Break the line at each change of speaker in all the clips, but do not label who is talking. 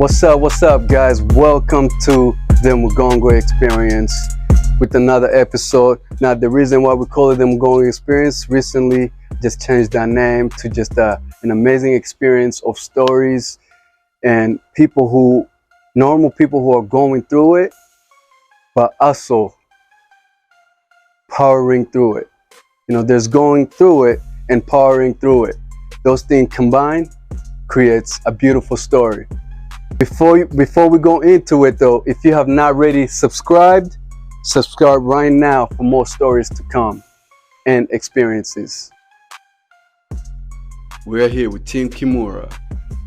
What's up, guys? Welcome to the Mugongo Experience with another episode. Now, the reason why we call it the Mugongo Experience recently just changed our name to just an amazing experience of stories and normal people who are going through it, but also powering through it. There's going through it and powering through it. Those things combined creates a beautiful story. Before we go into it though, if you have not already subscribe right now for more stories to come and experiences. We're here with Team Kimura,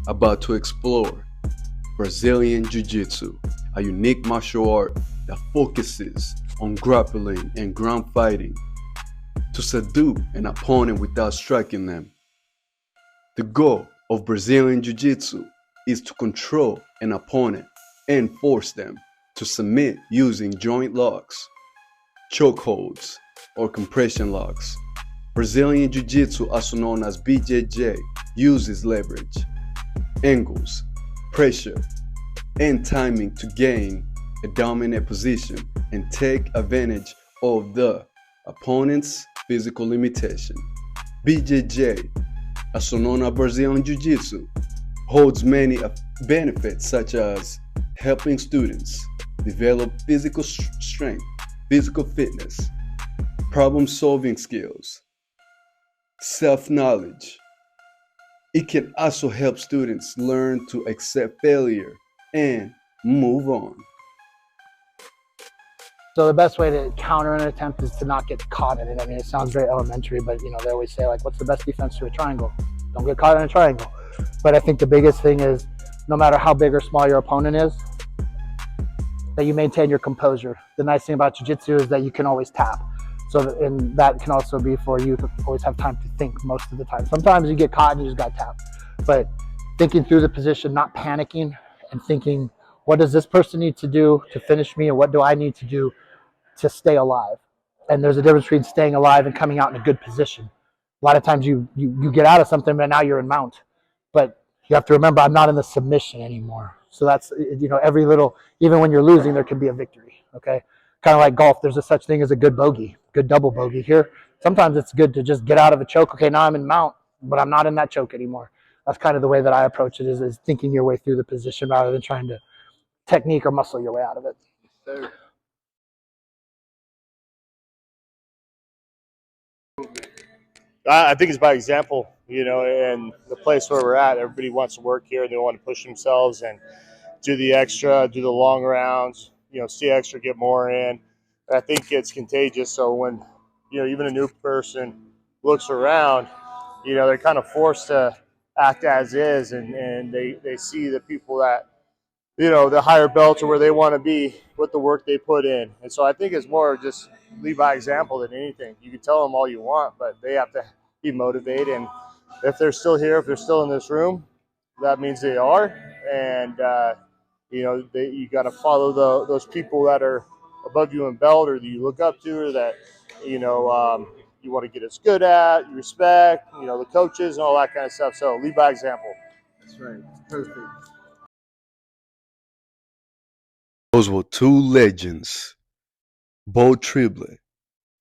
about to explore Brazilian Jiu Jitsu, a unique martial art that focuses on grappling and ground fighting to subdue an opponent without striking them. The goal of Brazilian Jiu Jitsu is to control an opponent and force them to submit using joint locks, chokeholds, or compression locks. Brazilian Jiu Jitsu, also known as BJJ, uses leverage, angles, pressure, and timing to gain a dominant position and take advantage of the opponent's physical limitation. BJJ, also known as Brazilian Jiu Jitsu, holds many benefits such as helping students develop physical strength, physical fitness, problem-solving skills, self-knowledge. It can also help students learn to accept failure and move on.
So the best way to counter an attempt is to not get caught in it. I mean, it sounds very elementary, but they always say, like, what's the best defense to a triangle? Don't get caught in a triangle. But I think the biggest thing is, no matter how big or small your opponent is, that you maintain your composure. The nice thing about jiu-jitsu is that you can always tap. And that can also be for you to always have time to think most of the time. Sometimes you get caught and you just got tapped. But thinking through the position, not panicking, and thinking, what does this person need to do to finish me, and what do I need to do to stay alive? And there's a difference between staying alive and coming out in a good position. A lot of times you get out of something, but now you're in mount. But you have to remember, I'm not in the submission anymore. So that's, every little, even when you're losing, there can be a victory, okay? Kind of like golf, there's a such thing as a good bogey, good double bogey. Here, sometimes it's good to just get out of a choke. Okay, now I'm in mount, but I'm not in that choke anymore. That's kind of the way that I approach it, is thinking your way through the position rather than trying to technique or muscle your way out of it.
Sir.
I think it's by example, and the place where we're at, everybody wants to work here. They want to push themselves and do the extra, do the long rounds, see extra, get more in. And I think it's contagious. So when, even a new person looks around, they're kind of forced to act as is, and they see the people that, the higher belts or where they want to be with the work they put in. And so I think it's more just lead by example than anything. You can tell them all you want, but they have to be motivated. And if they're still here, if they're still in this room, that means they are. And, you got to follow those people that are above you in belt, or that you look up to, or that, you want to get as good at, you respect, the coaches and all that kind of stuff. So lead by example.
That's right. Perfect. Those were two legends. Beau Tribolet,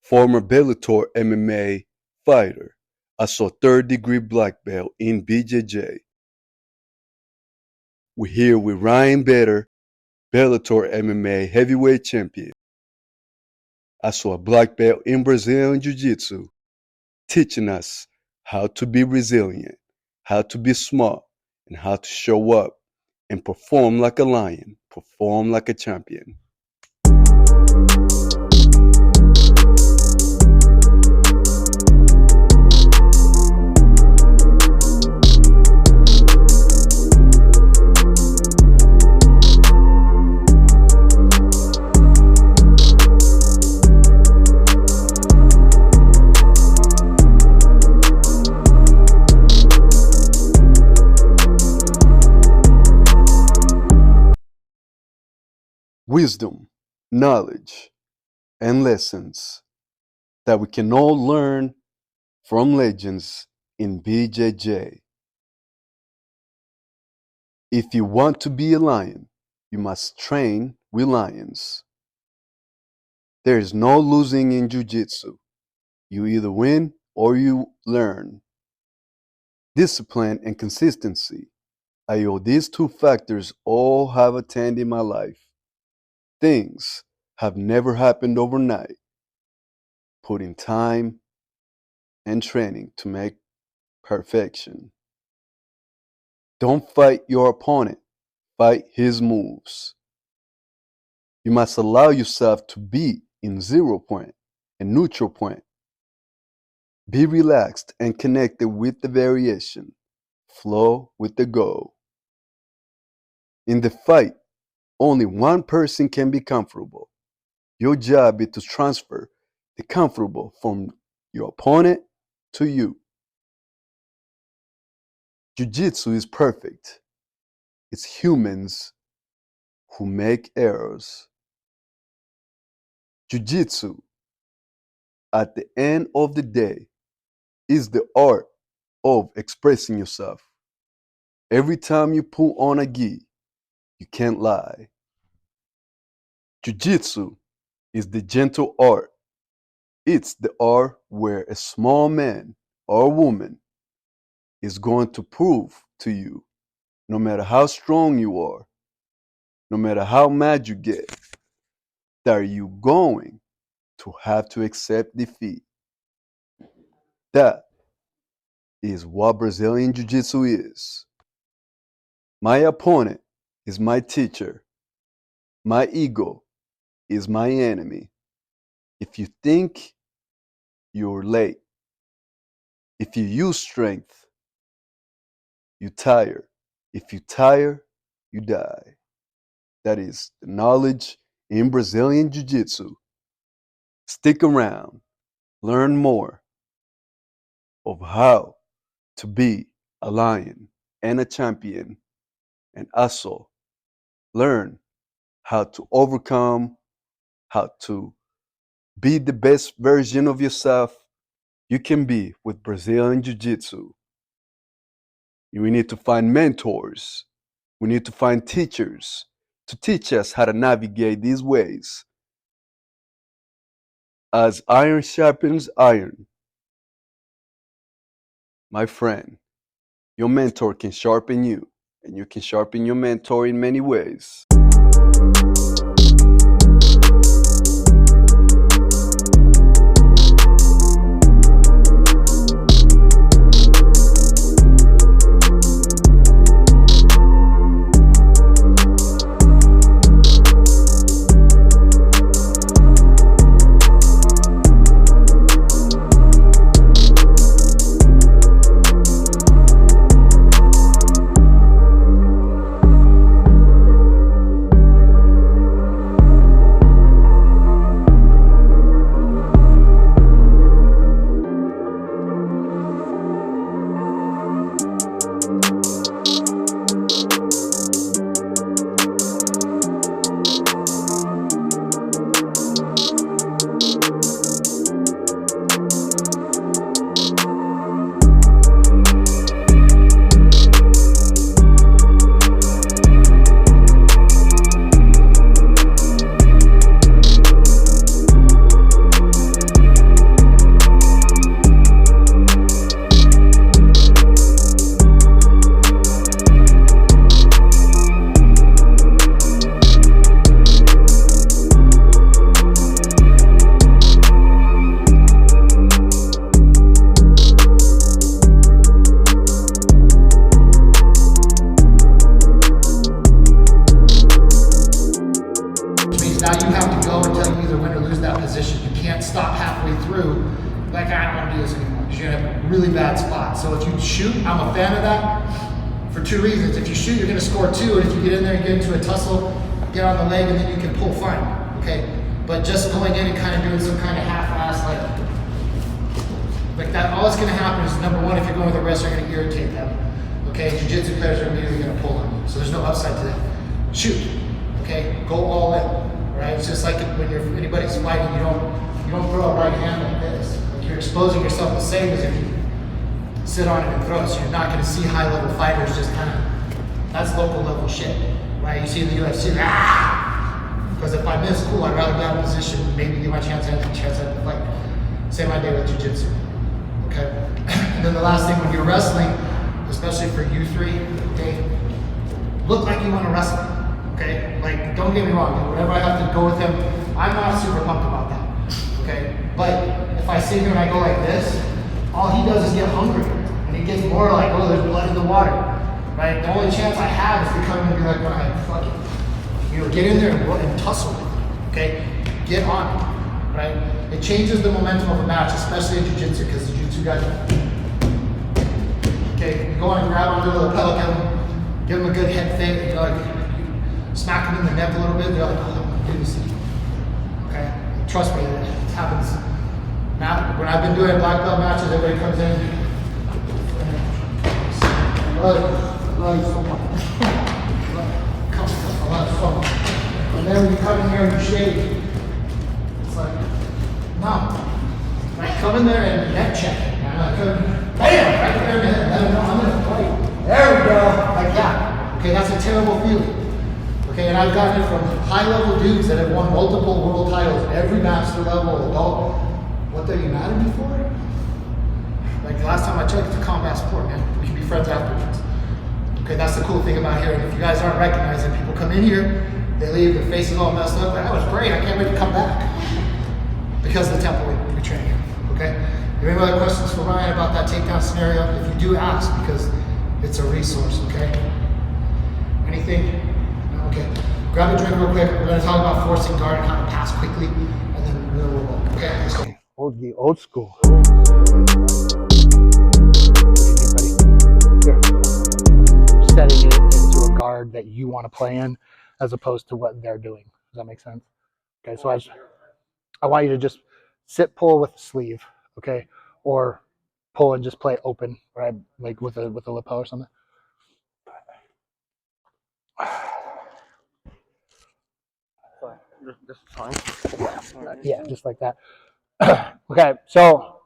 former Bellator MMA fighter, also third-degree black belt in BJJ. We're here with Ryan Bader, Bellator MMA heavyweight champion, also a black belt in Brazilian Jiu Jitsu, teaching us how to be resilient, how to be smart, and how to show up and perform like a lion, perform like a champion. Wisdom, knowledge, and lessons that we can all learn from legends in BJJ. If you want to be a lion, you must train with lions. There is no losing in jiu-jitsu. You either win or you learn. Discipline and consistency. I owe these two factors all have attained in my life. Things have never happened overnight. Putting time and training to make perfection. Don't fight your opponent, fight his moves. You must allow yourself to be in 0 point and neutral point. Be relaxed and connected with the variation. Flow with the goal. In the fight, only one person can be comfortable. Your job is to transfer the comfortable from your opponent to you. Jiu-jitsu is perfect. It's humans who make errors. Jiu-jitsu, at the end of the day, is the art of expressing yourself. Every time you put on a gi, you can't lie. Jiu-jitsu is the gentle art. It's the art where a small man or woman is going to prove to you, no matter how strong you are, no matter how mad you get, that you're going to have to accept defeat. That is what Brazilian Jiu Jitsu is. My opponent is my teacher. My ego is my enemy. If you think, you're late. If you use strength, you tire. If you tire, you die. That is the knowledge in Brazilian Jiu Jitsu. Stick around, learn more of how to be a lion and a champion, and also learn how to overcome, how to be the best version of yourself you can be with Brazilian Jiu Jitsu. We need to find mentors. We need to find teachers to teach us how to navigate these ways. As iron sharpens iron, my friend, your mentor can sharpen you, and you can sharpen your mentor in many ways.
Like, I don't want to do this anymore because you're going to have a really bad spot. So if you shoot, I'm a fan of that for two reasons. If you shoot, you're going to score two, and if you get in there and get into a tussle, get on the leg, and then you can pull fine, okay? But just going in and kind of doing some kind of half-ass, like that, all that's going to happen is, number one, if you're going with a wrestler, you're going to irritate them, okay? Jiu-jitsu players are immediately going to pull on you, so there's no upside to that. Shoot, okay? Go all in, all right? It's just like when anybody's fighting, you don't throw a right hand like this. You're exposing yourself the same as if you sit on it and throw it. So you're not going to see high-level fighters just kind of That's local level shit, right? You see in the UFC, because if I miss, cool, I'd rather be out of position, maybe get my chance at the fight. Same idea with jiu-jitsu, okay? And then the last thing, when you're wrestling, especially for you three, okay, look like you want to wrestle, okay? Like, don't get me wrong, whenever I have to go with him, I'm not super pumped about that, okay? But if I sit here and I go like this, all he does is get hungry, and he gets more like, oh, there's blood in the water, right? The only chance I have is to come in and be like, all right, fuck it. You know, get in there and tussle with it, okay? Get on it, right? It changes the momentum of a match, especially in jiu-jitsu, because the jiu-jitsu guys, okay, you go on and grab onto the lapel, give him a good head fake, you know, like, smack him in the neck a little bit, you're like, oh, I'm gonna do this, okay? Trust me, it happens. Now, when I've been doing black belt matches, everybody comes in, love you so much. A lot of fun. And then when you come in here and you shake, it's like, no. Like, come in there and neck check. And I come, bam, right there in the head. Let him know I'm gonna fight. There we go. Like that. Okay, that's a terrible feeling. Okay, and I've gotten it from high-level dudes that have won multiple world titles, every master level, adult. What are you mad at me for? Like the last time I checked, it's a combat sport, man. We can be friends afterwards. Okay, that's the cool thing about here. And if you guys aren't recognizing, people come in here, they leave, their faces all messed up. Like, that was great, I can't wait to come back. Because of the temple we train here, okay? If you have any other questions for Ryan about that takedown scenario, if you do ask, because it's a resource, okay? Anything? No? Okay. Grab a drink real quick. We're gonna talk about forcing guard and how to pass quickly, and then we'll roll. Okay, let's go. Old school. Here. Setting it into a guard that you want to play in as opposed to what they're doing. Does that make sense? Okay, so I want you to just sit pull with the sleeve, okay? Or pull and just play open, right? Like with a lapel or something.
This is fine.
Yeah, just like that. Okay, so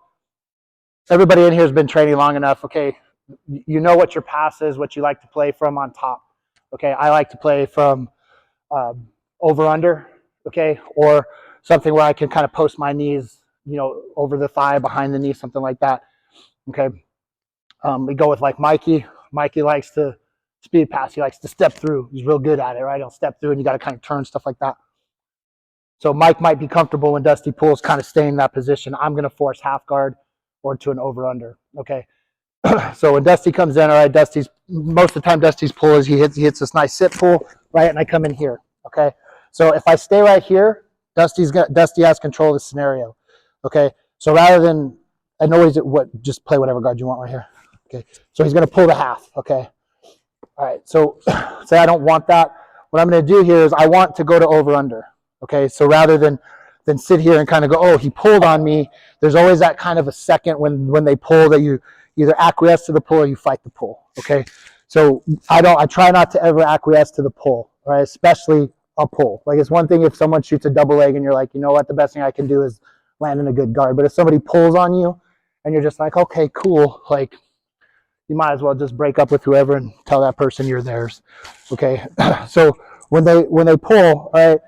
everybody in here has been training long enough, okay? You know what your pass is, what you like to play from on top, okay? I like to play from over-under, okay? Or something where I can kind of post my knees, you know, over the thigh, behind the knee, something like that, okay? We go with like Mikey. Mikey likes to speed pass. He likes to step through. He's real good at it, right? He'll step through and you got to kind of turn, stuff like that. So Mike might be comfortable when Dusty pulls, kind of staying in that position. I'm going to force half guard or to an over-under, okay? So when Dusty comes in, all right, most of the time Dusty's pull is he hits this nice sit pull, right? And I come in here, okay? So if I stay right here, Dusty has control of the scenario, okay? So rather than, I know just play whatever guard you want right here, okay? So he's going to pull the half, okay? All right, so say I don't want that. What I'm going to do here is I want to go to over-under. Okay, so rather than sit here and kind of go, oh, he pulled on me, there's always that kind of a second when they pull that you either acquiesce to the pull or you fight the pull. Okay, so I try not to ever acquiesce to the pull, right? Especially a pull. Like, it's one thing if someone shoots a double leg and you're like, you know what, the best thing I can do is land in a good guard. But if somebody pulls on you and you're just like, okay, cool, like, you might as well just break up with whoever and tell that person you're theirs. Okay, so when they pull, all right,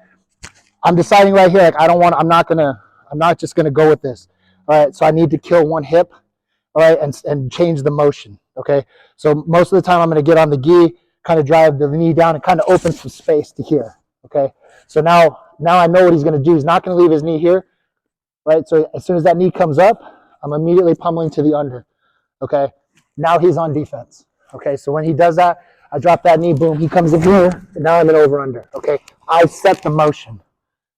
I'm deciding right here, like, I'm not just gonna go with this. All right, so I need to kill one hip, all right, and change the motion. Okay, so most of the time I'm gonna get on the gi, kind of drive the knee down and kind of open some space to here. Okay, so now I know what he's gonna do. He's not gonna leave his knee here, right? So as soon as that knee comes up, I'm immediately pummeling to the under. Okay, now he's on defense. Okay, so when he does that, I drop that knee, boom, he comes in here, and now I'm in over under. Okay, I set the motion.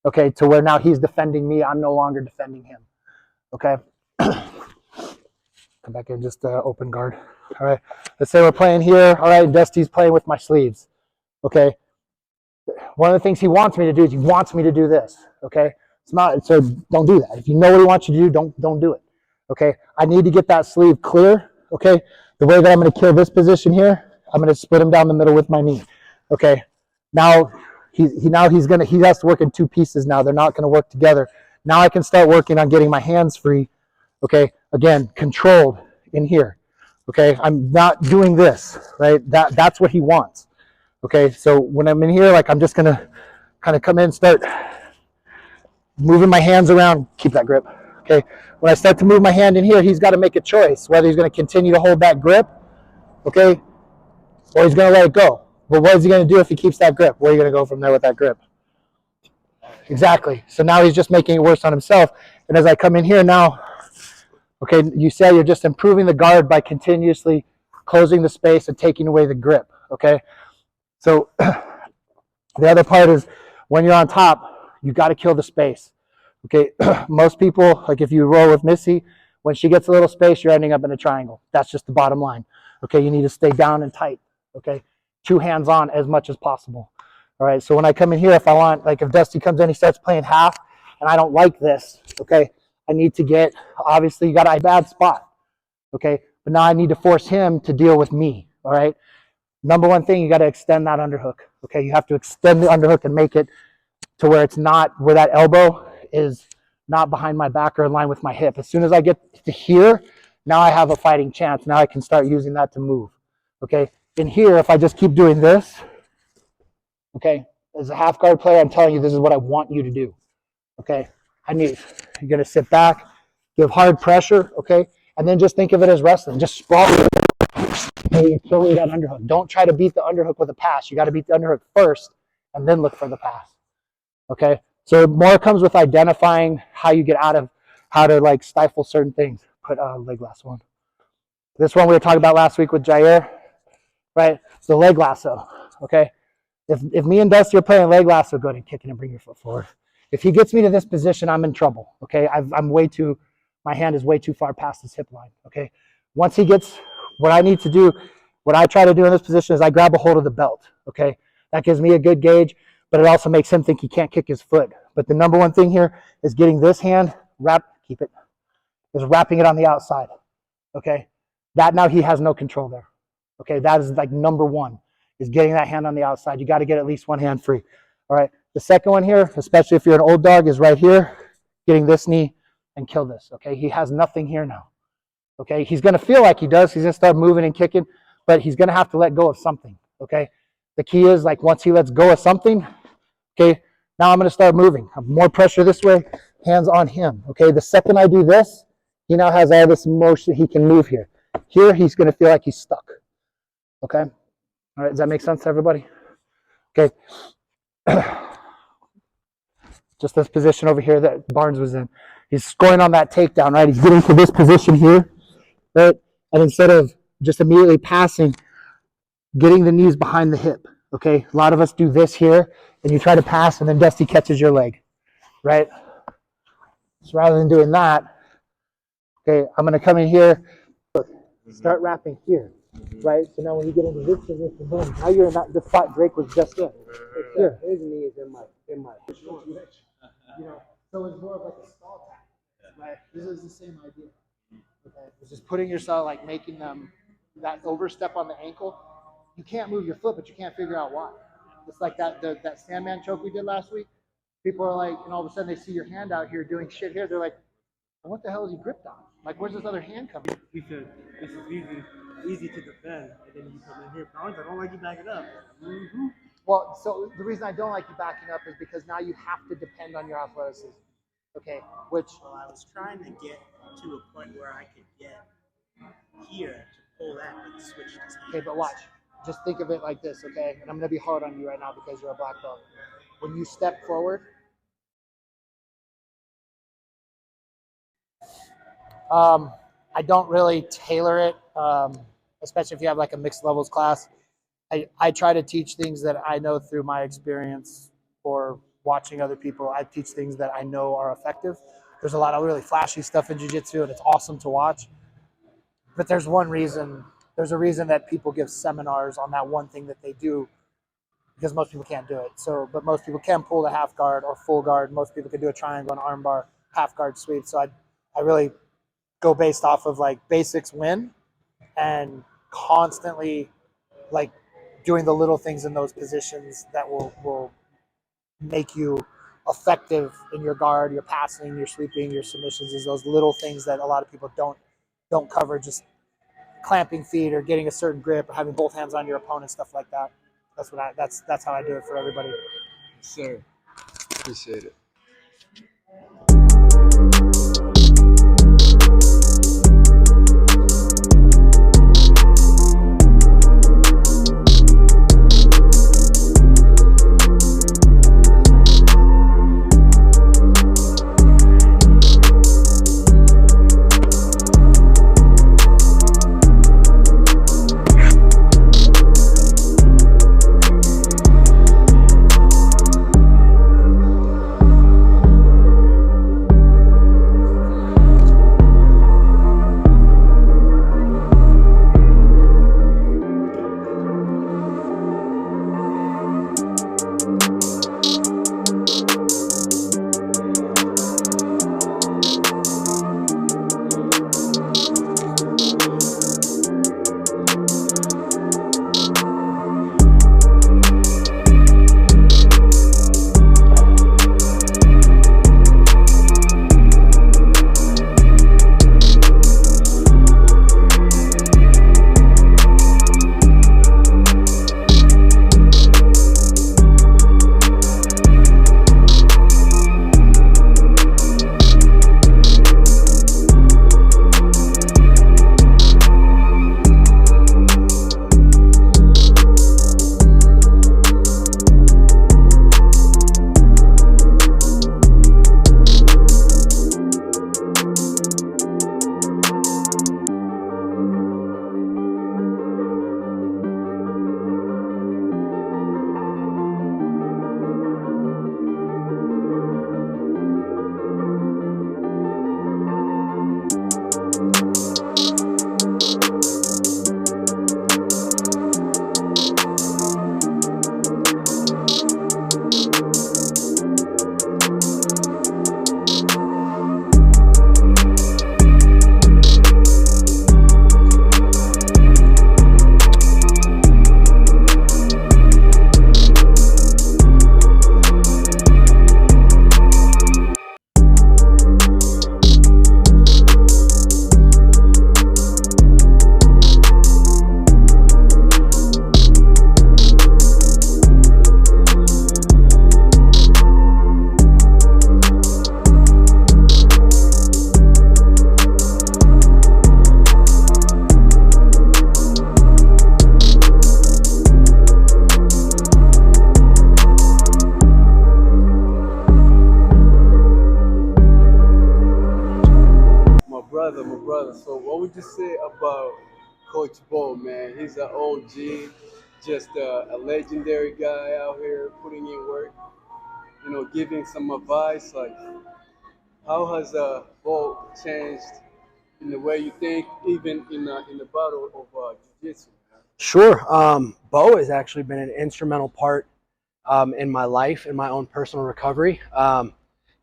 Okay, to where now he's defending me, I'm no longer defending him. Okay, come back in, just open guard. All right, let's say we're playing here. All right, Dusty's playing with my sleeves. Okay, one of the things he wants me to do is he wants me to do this. Okay, it's not, so don't do that. If you know what he wants you to do, don't do it. Okay, I need to get that sleeve clear. Okay, the way that I'm going to kill this position here, I'm going to split him down the middle with my knee. Okay, now he has to work in two pieces now. They're not going to work together. Now I can start working on getting my hands free. Okay, again, controlled in here. Okay, I'm not doing this, right? That's what he wants. Okay, so when I'm in here, like I'm just gonna kind of come in, start moving my hands around, keep that grip. Okay, when I start to move my hand in here, he's got to make a choice whether he's going to continue to hold that grip, okay, or he's going to let it go. But what is he going to do if he keeps that grip? Where are you going to go from there with that grip? Exactly. So now he's just making it worse on himself. And as I come in here now, okay, you say you're just improving the guard by continuously closing the space and taking away the grip, okay? So the other part is when you're on top, you got to kill the space. Okay, most people, like if you roll with Missy, when she gets a little space, you're ending up in a triangle. That's just the bottom line. Okay, you need to stay down and tight. Okay, 2 hands on as much as possible. All right, so when I come in here, if I want, like if Dusty comes in, he starts playing half, and I don't like this, okay, I need to get, obviously you got a bad spot, okay, but now I need to force him to deal with me, all right? Number one thing, you got to extend that underhook, okay? You have to extend the underhook and make it to where it's not, where that elbow is not behind my back or in line with my hip. As soon as I get to here, now I have a fighting chance. Now I can start using that to move, okay? In here, if I just keep doing this, okay, as a half guard player, I'm telling you, this is what I want you to do, okay? You're going to sit back, give hard pressure, okay? And then just think of it as wrestling. Just sprawl. You're killing that underhook. Don't try to beat the underhook with a pass. You got to beat the underhook first and then look for the pass. Okay, so more comes with identifying how you get out of, how to like stifle certain things. Put leg lasso on. This one we were talking about last week with Jair, right? It's the leg lasso. Okay, if me and Dusty are playing leg lasso, go ahead and kick it and bring your foot forward. If he gets me to this position, I'm in trouble. Okay, my hand is way too far past his hip line. Okay, once he gets, what I need to do, what I try to do in this position is I grab a hold of the belt. Okay, that gives me a good gauge, but it also makes him think he can't kick his foot. But the number one thing here is getting this hand is wrapping it on the outside. Okay, that now he has no control there. Okay, that is like number one, is getting that hand on the outside. You got to get at least one hand free. All right, the second one here, especially if you're an old dog, is right here, getting this knee and kill this. Okay, he has nothing here now. Okay, he's going to feel like he does. He's going to start moving and kicking, but he's going to have to let go of something. Okay, the key is like once he lets go of something, okay, now I'm going to start moving. More pressure this way, hands on him. Okay, the second I do this, he now has all this motion. He can move here. Here, he's going to feel like he's stuck. Okay, all right, does that make sense to everybody? Okay, just this position over here that Barnes was in. He's scoring on that takedown, right? He's getting to this position here, right? And instead of just immediately passing, getting the knees behind the hip, okay? A lot of us do this here, and you try to pass, and then Dusty catches your leg, right? So rather than doing that, okay, I'm going to come in here, start wrapping here, right? So now when you get into this position, boom, now you're in the spot Drake was just in. Here. His knee is in my. You know, so it's more of like a stall tactic, right? This is the same idea. Okay, it's just putting yourself, like making them that overstep on the ankle. You can't move your foot, but you can't figure out why. It's like that Sandman choke we did last week. People are like, and all of a sudden they see your hand out here doing shit here. They're like, well, what the hell is he gripped on? Like, where's this other hand coming?
He said, this is easy to defend, and then you come in here. Barnes, I don't like you backing up. Mm-hmm.
Well, so the reason I don't like you backing up is because now you have to depend on your athleticism. Okay, which.
Well, I was trying to get to a point where I could get here to pull that and switch to hands.
Okay, but watch. Just think of it like this, okay? And I'm going to be hard on you right now because you're a black belt. When you step forward, I don't really tailor it, especially if you have like a mixed levels class. I try to teach things that I know through my experience or watching other people. I teach things that I know are effective. There's a lot of really flashy stuff in jiu-jitsu, and it's awesome to watch. But there's a reason that people give seminars on that one thing that they do, because most people can't do it. So, but most people can pull the half guard or full guard. Most people can do a triangle, an arm bar, half guard sweep. So I really go based off of like basics win, and constantly like doing the little things in those positions that will make you effective in your guard, your passing, your sweeping, your submissions. Is those little things that a lot of people don't cover, just clamping feet or getting a certain grip or having both hands on your opponent, stuff like that. That's how I do it for everybody.
Sir, appreciate it. My brother. So what would you say about Coach Beau, man? He's an OG, just a legendary guy out here putting in work, giving some advice. Like, how has Beau changed in the way you think, even in the battle of jiu-jitsu?
Sure. Beau has actually been an instrumental part in my life, in my own personal recovery.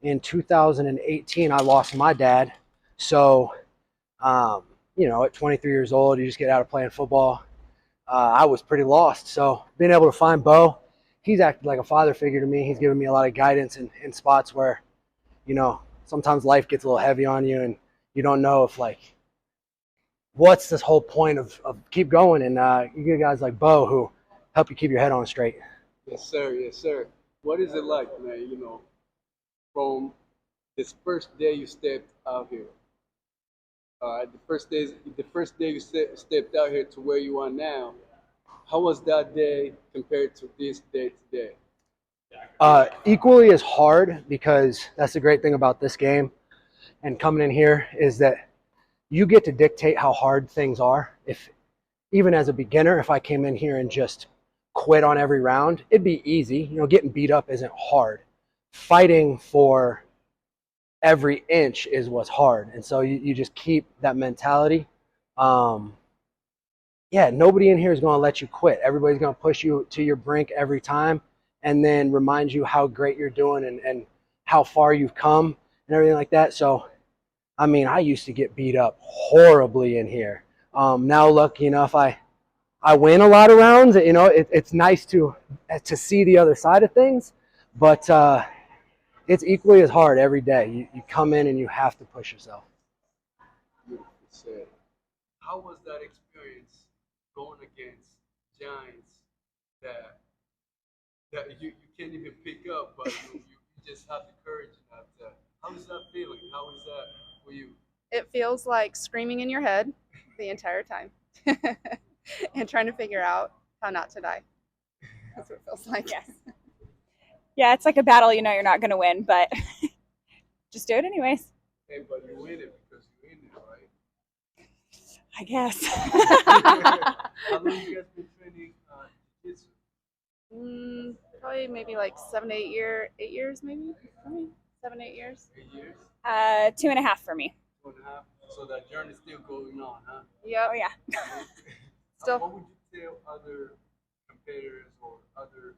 In 2018, I lost my dad. So, at 23 years old, you just get out of playing football. I was pretty lost. So being able to find Beau, he's acted like a father figure to me. He's given me a lot of guidance in spots where, sometimes life gets a little heavy on you and you don't know if what's this whole point of keep going. And you get guys like Beau who help you keep your head on straight.
Yes, sir. Yes, sir. What is it like, man? From this first day you stepped out here, the first day you stepped out here to where you are now. How was that day compared to this day today?
Equally as hard, because that's the great thing about this game and coming in here is that you get to dictate how hard things are. If even as a beginner, if I came in here and just quit on every round, it'd be easy. Getting beat up isn't hard. Fighting for every inch is what's hard. And so you just keep that mentality. Nobody in here is going to let you quit. Everybody's going to push you to your brink every time and then remind you how great you're doing and how far you've come and everything like that. So, I used to get beat up horribly in here. Now, lucky enough, I win a lot of rounds. It's nice to see the other side of things, but it's equally as hard every day. You come in and you have to push yourself.
Beautiful said. How was that experience going against giants that you can't even pick up, but you just have the courage enough to. How is that feeling? How is that for you?
It feels like screaming in your head the entire time and trying to figure out how not to die. That's what it feels like.
Yes. Yeah, it's like a battle you know you're not going to win, but just do it anyways.
Hey, but you win it because you're in there, right?
I guess.
How long you guys been training jiu-jitsu?
Probably maybe like 8 years maybe. 7, 8 years.
8 years?
2.5 for me.
2.5. So that journey's still going on, huh?
Yep.
Oh, yeah.
Still.
What would you tell other competitors or other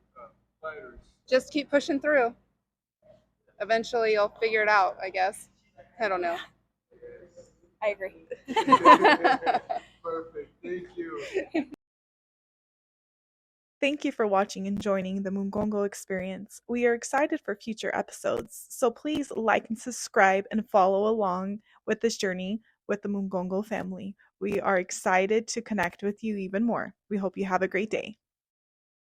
fighters?
Just keep pushing through. Eventually you'll figure it out, I guess. I don't know.
I agree.
Perfect. Thank you.
Thank you for watching and joining the Mungongo experience. We are excited for future episodes, so please like and subscribe and follow along with this journey with the Mungongo family. We are excited to connect with you even more. We hope you have a great day.